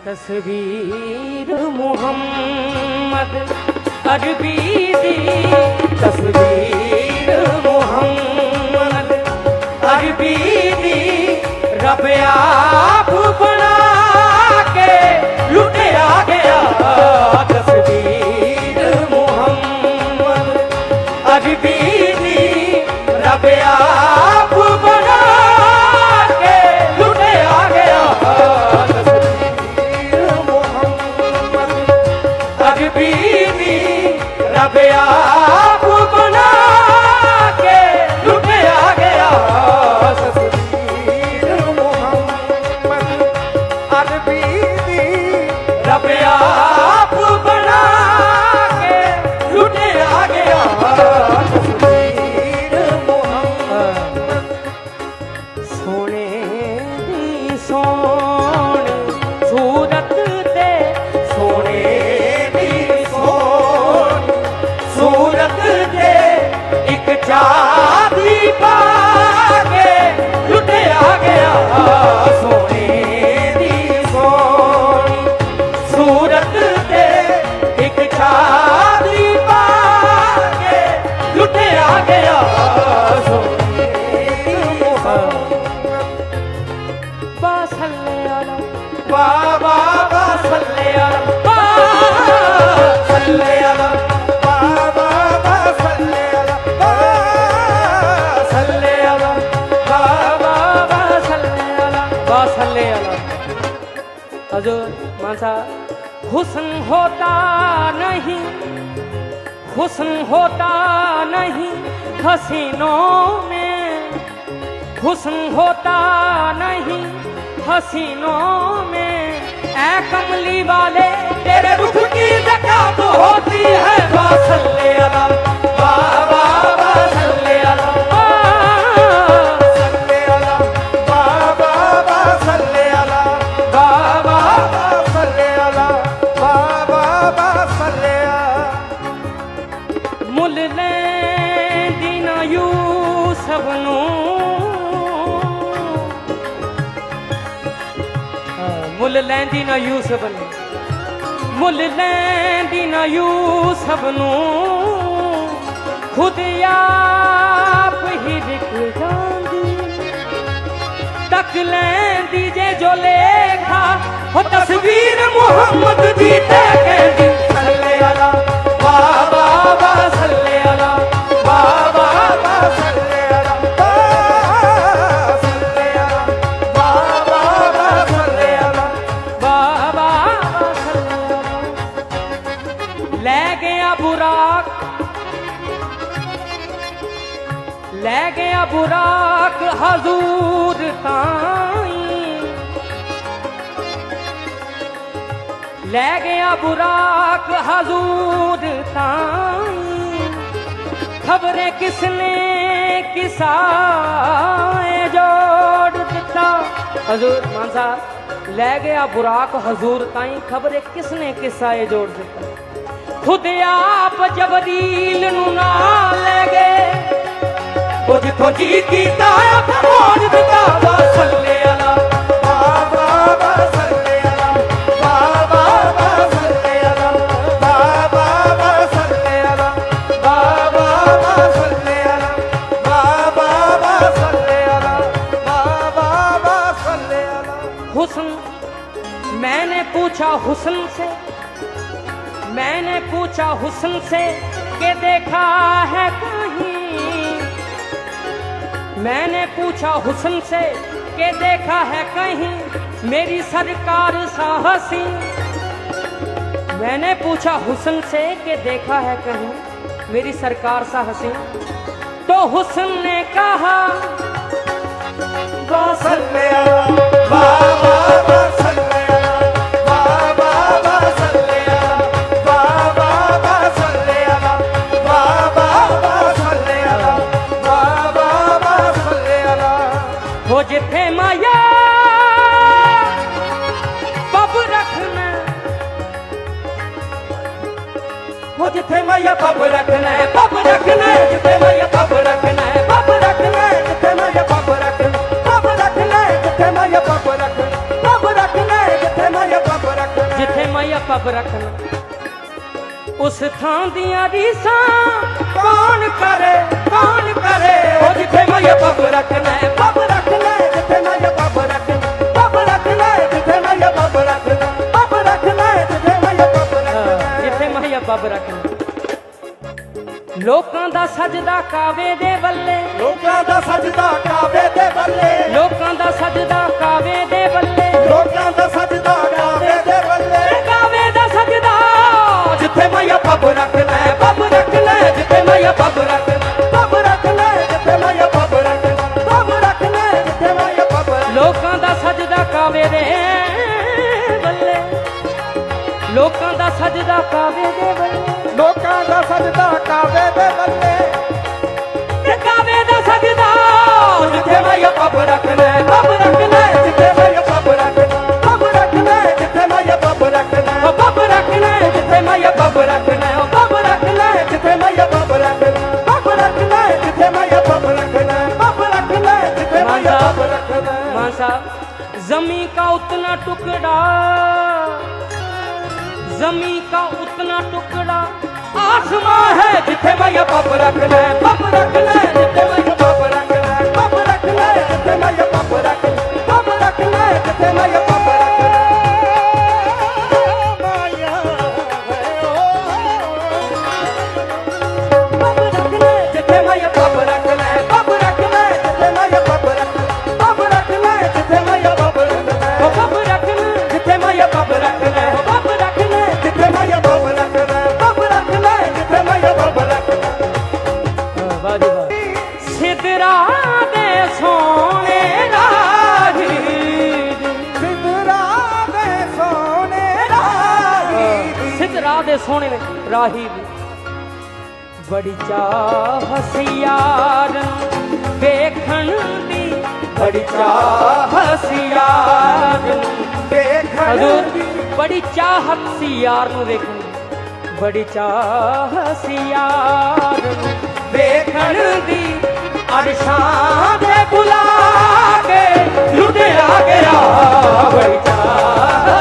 तस्वीर मोहम्मद अरबी दी, तस्वीर मोहम्मद अरबी दी, रब आप बना के लुटिया गया। तस्वीर मोहम्मद अरबी दी, रब आप बना के लुटिया गया। रब आप बना के लुटिया गया। तस्वीर मोहम्मद अरबी दी, रब आप बना के लुटिया गया। तस्वीर मोहम्मद सोने दी सोन सूरत दे, सोने चांदी पाके लुटिया गया। सोने दी सोनी सूरत दे, एक चांदी पाके लुटिया गया। सोने दी बासल्ले आला बाबा बासल्ले आला बासल्ले आला बाबा बासल्ले हजूर मानसा हुस्न होता नहीं, हुस्न होता नहीं हसीनों में, हुस्न होता नहीं हसीनों में। ऐ कमली वाले तेरे रुख की ज़कात होती है। बासल्ले अला बाबा बासल्ले अला बासल्ले अला बाबा बासल्ले अला बाबा बासल्ले अला बाबा बासल्ले मुल लैंदी ना यूसुफ नूं, मुल लैंदी ना यूसुफ नूं, मुल लैंदी ना यूसुफ नूं, खुद आप ही लिख जांदी। तक लैंदी जे जो लेखा हो तस्वीर मोहम्मद दी ते कहंदी। सल्ले अला बाबा बासल्ले अला बाबा बासल्ले अला बासल्ले अला बाबा बासल्ले अला बाबा बासल्ले अला। ले गया बुराक, ले गया बुराक हजूर ताई, ले गया बुराक हजूर ताई। खबरें किसने किसाए जोड़ दिता। हजूर मानसा ले गया बुराक हजूर ताई, खबरें किसने किसाए जोड़ दिता। खुद आप जबरील नूं नाल ले गए, वो जिथों जी कीता मोड़ दिता। बासल्ले अला बाबा बासल्ले अला बाबा बासल्ले अला बाबा बासल्ले अला बाबा बासल्ले अला बाबा बासल्ले अला बाबा बासल्ले अला। हुस्न मैंने पूछा हुस्न से, मैंने पूछा हुस्न से कि देखा है कहीं। मैंने पूछा हुस्न से कि देखा है कहीं मेरी सरकार सा हसी। मैंने पूछा हुस्न से कि देखा है कहीं मेरी सरकार सा हसी। तो हुस्न ने कहा बासल्ले अला बाबा बासल्ले अला बाबा बासल्ले अला बाबा बासल्ले अला बाबा बासल्ले अला बाबा बासल्ले अला। हो जिथे माया पब रखना, हो जिथे माया पब रखना है, पब रखना है जिथे माया पब रखना है, पब रखना है जिथे माया पब रखना, पब रखना है जिथे माया पब रखना, पब रखना है जिथे माया पब ਮਾਇਆ ਪੱਬ ਰੱਖਣਾ ਉਸ ਥਾਂ ਦੀਆਂ ਰੀਸਾਂ ਕੌਣ ਕਰੇ ਉਹ ਜਿੱਥੇ ਮਾਇਆ ਪੱਬ ਰੱਖਣਾ ਹੈ ਪੱਬ ਰੱਖਣਾ ਹੈ ਜਿੱਥੇ ਮਾਇਆ ਪੱਬ ਰੱਖਣਾ ਪੱਬ ਰੱਖਣਾ ਹੈ ਜਿੱਥੇ ਮਾਇਆ ਪੱਬ ਰੱਖਣਾ ਪੱਬ ਰੱਖਣਾ ਹੈ ਜਿੱਥੇ ਮਾਇਆ ਪੱਬ ਰੱਖਣਾ ਜਿੱਥੇ ਮਾਇਆ ਪੱਬ ਰੱਖਣਾ ਲੋਕਾਂ ਦਾ ਸਜਦਾ ਕਾਵੇ ਦੇ ਵੱਲੇ ਲੋਕਾਂ ਦਾ ਸਜਦਾ ਕਾਵੇ ਦੇ ਬੱਲੇ ਲੋਕਾਂ ਦਾ ਸਜਦਾ ਕਾਵੇ ਦੇ ਵੱਲੇ ਲੋਕਾਂ ਦਾ ਸਜਦਾ ਕਾਵੇ ਦੇ ਬੱਲੇ ਕਾਵੇ ਦਾ ਸਜਦਾ ਜਿੱਥੇ ਮਾਇਆ ਪੱਬ ਰੱਖਣਾ ਹੈ ਪੱਬ ਰੱਖਣਾ ਹੈ ਜਿੱਥੇ ਮਾਇਆ ਪੱਬ ਰੱਖਣਾ ਪੱਬ ਰੱਖਣਾ ਹੈ ਜਿੱਥੇ ਮਾਇਆ ਪੱਬ ਰੱਖਣਾ ਪੱਬ ਰੱਖਣਾ ਹੈ ਜਿੱਥੇ ਮਾਇਆ ਪੱਬ ਲੋਕਾਂ ਦਾ ਸਜਦਾ ਕਾਵੇ ਦੇ ਵੱਲੇ ਲੋਕਾਂ ਦਾ ਸਜਦਾ ਕਾਵੇ ਦੇ ਵੱਲੇ ਲੋਕਾਂ ਦਾ ਸਜਦਾ ਕਾਵੇ ਦੇ ਬੱਲੇ ਤੇ ਕਾਵੇ ਦਾ ਸਜਦਾ ਜਿੱਥੇ ਮਾਇਆ ਪੱਬ ਰੱਖਣਾ ਹੈ ਪੱਬ ਰੱਖਣਾ ਹੈ ਜਿੱਥੇ ਮਾਇਆ ਪੱਬ ਰੱਖਣਾ ਪੱਬ ਰੱਖਣਾ ਹੈ ਜਿੱਥੇ ਮਾਇਆ ਪੱਬ ਰੱਖਣਾ ਉਹ ਪੱਬ ਰੱਖਣਾ ਹੈ ਜਿੱਥੇ ਮਾਇਆ ਪੱਬ ਰੱਖਣਾ ਉਹ ਪੱਬ ਰੱਖਣਾ ਹੈ ਜਿੱਥੇ ਮਾਇਆ ਪੱਬ ਰੱਖਣਾ ਪੱਬ ਰੱਖਣਾ ਹੈ ਜਿੱਥੇ ਮਾਇਆ ਪੱਬ ਰੱਖਣਾ ਪੱਬ ਰੱਖਣਾ ਹੈ ਜਿੱਥੇ ਮਾਇਆ ਪੱਬ ਰੱਖਣਾ मान साहब जमी का उतना टुकड़ा जमी का उतना टुकड़ा आसमां है जिथे माया पब रखना है पब रखना है जिथे माया पब रखना है पब रखना है जिथे माया पब रखना पब रखना है जिथे माया पब रखना माया पब रखना है जिथे माया पब रखना है पब रखना है जिथे माया पब रखना पब रखना है जिथे माया पब रखना पब रखना जिथे माया पब रखना है पब रखना जिथे माया पब रखना पब रखना है जिथे माया पब रखना वाह जी वाह सिदरा दे सोने राही सिदरा दे सोने राही सिदरा दे सोने राही बड़ी चाह सियार देखण दी बड़ी चाह सियार देखण हजूर बड़ी चाहत सियार नूं देखण बड़ी चाह सियार देखण दी अरशां दे बुला के लुटिया गया बड़ी चाह